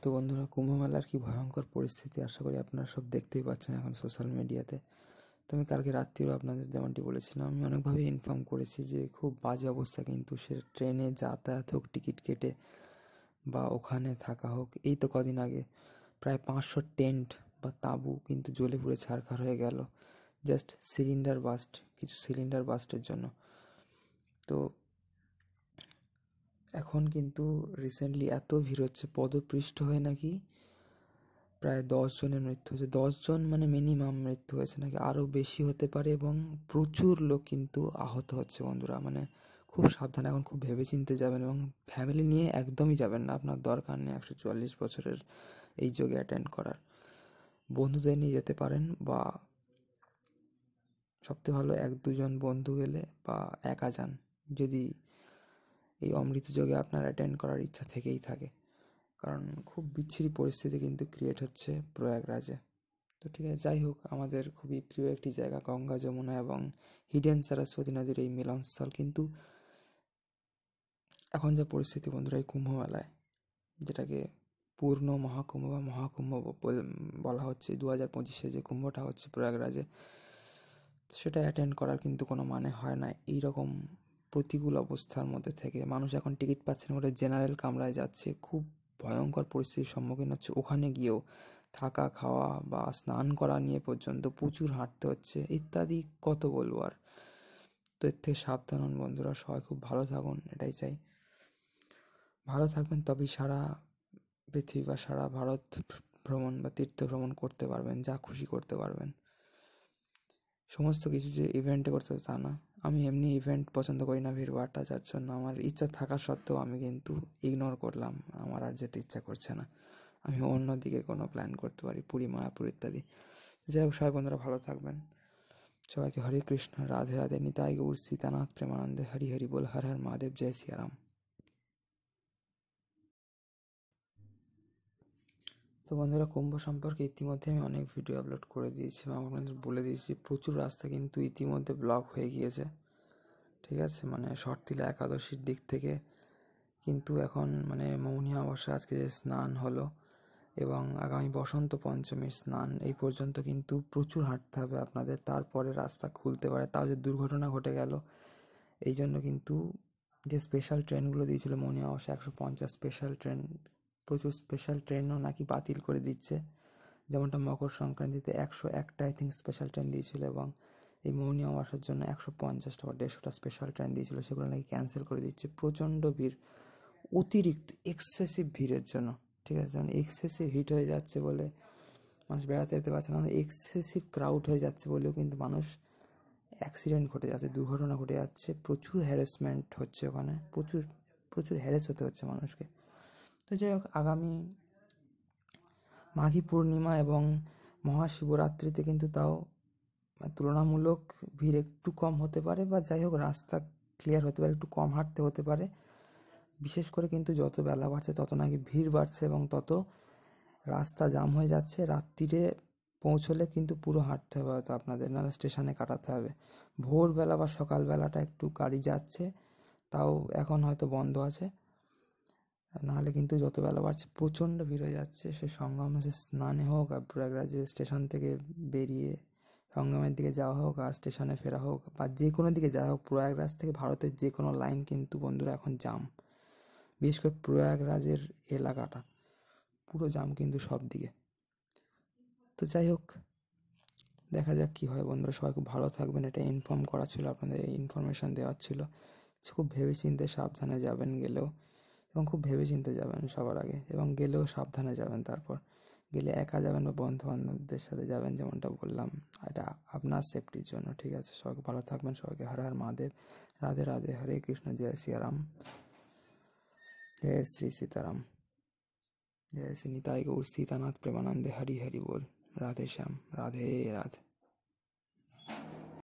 তো বন্ধুরা, কুম্ভ মেলার কি ভয়ঙ্কর পরিস্থিতি আশা করি আপনারা সব দেখতেই পাচ্ছেন এখন সোশ্যাল মিডিয়াতে। তো আমি কালকে রাত্রিও আপনাদের যেমনটি বলেছিলাম, আমি অনেকভাবে ইনফর্ম করেছি যে খুব বাজে অবস্থা, কিন্তু সে ট্রেনে যাতায়াত হোক, টিকিট কেটে বা ওখানে থাকা হোক। এই তো কদিন আগে প্রায় 500 টেন্ট বা তাঁবু কিন্তু জ্বলে পুড়ে ছারখার হয়ে গেল, জাস্ট কিছু সিলিন্ডার বাস্টের জন্য। তো এখন কিন্তু রিসেন্টলি এত ভিড় হচ্ছে, পদপৃষ্ঠ হয়ে নাকি প্রায় 10 জনের মৃত্যু হয়েছে। 10 জন মানে মিনিমাম মৃত্যু হয়েছে, নাকি আরও বেশি হতে পারে, এবং প্রচুর লোক কিন্তু আহত হচ্ছে। বন্ধুরা, মানে খুব সাবধানে এখন, খুব ভেবেচিন্তে যাবেন, এবং ফ্যামিলি নিয়ে একদমই যাবেন না। আপনার দরকার নেই 144 বছরের এই যোগে অ্যাটেন্ড করার। বন্ধুদের নিয়ে যেতে পারেন, বা সবথেকে ভালো 1-2 জন বন্ধু গেলে, বা একা যান যদি এই অমৃত যোগে আপনার অ্যাটেন্ড করার ইচ্ছা থেকেই থাকে। কারণ খুব বিচ্ছিরি পরিস্থিতি কিন্তু ক্রিয়েট হচ্ছে প্রয়াগরাজে। তো ঠিক আছে, যাই হোক, আমাদের খুবই প্রিয় একটি জায়গা গঙ্গা, যমুনা এবং হিডেন সরস্বতী নদীর এই মিলনস্থল। কিন্তু এখন যা পরিস্থিতি বন্ধুরা, এই কুম্ভ মেলায়, যেটাকে পূর্ণ মহাকুম্ভ বা মহাকুম্ভ বলা হচ্ছে, 2025-এ যে কুম্ভটা হচ্ছে প্রয়াগরাজে, সেটা অ্যাটেন্ড করার কিন্তু কোনো মানে হয় না। এইরকম প্রতিকূল অবস্থার মধ্যে থেকে মানুষ এখন টিকিট পাচ্ছে না বলে জেনারেল কামরায় যাচ্ছে, খুব ভয়ঙ্কর পরিস্থিতির সম্মুখীন হচ্ছে। ওখানে গিয়েও থাকা, খাওয়া বা স্নান করা নিয়ে পর্যন্ত প্রচুর হাঁটতে হচ্ছে, ইত্যাদি কত বলবো আর। তো এর থেকে সাবধান হন বন্ধুরা, সবাই খুব ভালো থাকুন, এটাই চাই। ভালো থাকবেন তবেই সারা পৃথিবী বা সারা ভারত ভ্রমণ বা তীর্থ ভ্রমণ করতে পারবেন, যা খুশি করতে পারবেন। সমস্ত কিছু যে ইভেন্টে করতে হবে তা না। আমি এমনি ইভেন্ট পছন্দ করি না, ভিড়ভাড়টা, যার জন্য আমার ইচ্ছা থাকা সত্ত্বেও আমি কিন্তু ইগনোর করলাম, আমার আর যেতে ইচ্ছা করছে না। আমি অন্যদিকে কোনো প্ল্যান করতে পারি, পুরী, মায়াপুর ইত্যাদি। যাই হোক, সবাই বন্ধুরা ভালো থাকবেন। সবাইকে হরে কৃষ্ণ, রাধে রাধে, নিতাই গৌর সীতানাথ প্রেমানন্দে, হরি হরি বল, হর হর মহাদেব, জয় সিয়ারাম। তো বন্ধুরা, কুম্ভ সম্পর্কে ইতিমধ্যে আমি অনেক ভিডিও আপলোড করে দিয়েছি এবং আপনাদের বলে দিয়েছি, প্রচুর রাস্তা কিন্তু ইতিমধ্যে ব্লক হয়ে গিয়েছে। ঠিক আছে, মানে শর্তিলা একাদশীর দিক থেকে কিন্তু এখন মানে মৌনী অমাবস্যা আজকে যে স্নান হলো, এবং আগামী বসন্ত পঞ্চমীর স্নান, এই পর্যন্ত কিন্তু প্রচুর হাঁটতে হবে আপনাদের। তারপরে রাস্তা খুলতে পারে, তাও যে দুর্ঘটনা ঘটে গেল। এই জন্য কিন্তু যে স্পেশাল ট্রেনগুলো দিয়েছিল মৌনী অমাবস্যা, 150 স্পেশাল ট্রেন, প্রচুর স্পেশাল ট্রেনও নাকি বাতিল করে দিচ্ছে। যেমনটা মকর সংক্রান্তিতে 101টা আই থিঙ্ক স্পেশাল ট্রেন দিয়েছিল, এবং এই মৌনী অমাবস্যার জন্য 150টা বা 150টা স্পেশাল ট্রেন দিয়েছিল, সেগুলো নাকি ক্যান্সেল করে দিচ্ছে। প্রচণ্ড ভিড়, অতিরিক্ত এক্সেসিভ ভিড়ের জন্য। ঠিক আছে, যখন এক্সেসিভ হিট হয়ে যাচ্ছে বলে মানুষ বেড়াতে যেতে পারছে না, এক্সেসিভ ক্রাউড হয়ে যাচ্ছে বলেও কিন্তু মানুষ অ্যাক্সিডেন্ট ঘটে যাচ্ছে, দুর্ঘটনা ঘটে যাচ্ছে, প্রচুর হ্যারাসমেন্ট হচ্ছে ওখানে, প্রচুর প্রচুর হ্যারাস হতে হচ্ছে মানুষকে। তো যাই হোক, আগামী মাঘী পূর্ণিমা এবং মহাশিবরাত্রিতে কিন্তু তাও তুলনামূলক ভিড় একটু কম হতে পারে, বা যাই হোক রাস্তা ক্লিয়ার হতে পারে, একটু কম হাঁটতে হতে পারে। বিশেষ করে কিন্তু যত বেলা বাড়ছে তত নাকি ভিড় বাড়ছে, এবং তত রাস্তা জাম হয়ে যাচ্ছে। রাত্রিরে পৌঁছলে কিন্তু পুরো হাঁটতে হবে হয়তো আপনাদের, নাহলে স্টেশনে কাটাতে হবে। ভোরবেলা বা সকালবেলাটা একটু গাড়ি যাচ্ছে, তাও এখন হয়তো বন্ধ আছে, নাহলে কিন্তু যত বেলা বাড়ছে প্রচণ্ড ভিড় হয়ে যাচ্ছে। সে সঙ্গমে সে স্নানে হোক, আর প্রয়াগরাজে স্টেশন থেকে বেরিয়ে সঙ্গমের দিকে যাওয়া হোক, আর স্টেশনে ফেরা হোক, বা যে কোনো দিকে যাওয়া হোক, প্রয়াগরাজ থেকে ভারতের যে কোনো লাইন কিন্তু বন্ধুরা এখন জাম। বিশেষ করে প্রয়াগরাজের এলাকাটা পুরো জাম কিন্তু সব দিকে। তো যাই হোক, দেখা যাক কী হয় বন্ধুরা, সবাই খুব ভালো থাকবেন, এটা ইনফর্ম করা ছিল আপনাদের, এই ইনফরমেশান দেওয়ার ছিল। খুব ভেবেচিন্তে সাবধানে যাবেন গেলেও, এবং খুব ভেবেচিন্তে যাবেন সবার আগে, এবং গেলেও সাবধানে যাবেন। তারপর গেলে একা যাবেন বা বন্ধু বান্ধবদের সাথে যাবেন, যেমনটা বললাম, এটা আপনার সেফটির জন্য। ঠিক আছে, সবাইকে ভালো থাকবেন, সবাইকে হর হর মহাদেব, রাধে রাধে, হরে কৃষ্ণ, জয় সিয়ারাম, জয় শ্রী সীতারাম, जय श्री निताई गौर सीतानाथ प्रेमानंदे, हरि हरि बोल, राधे श्याम, राधे राधे।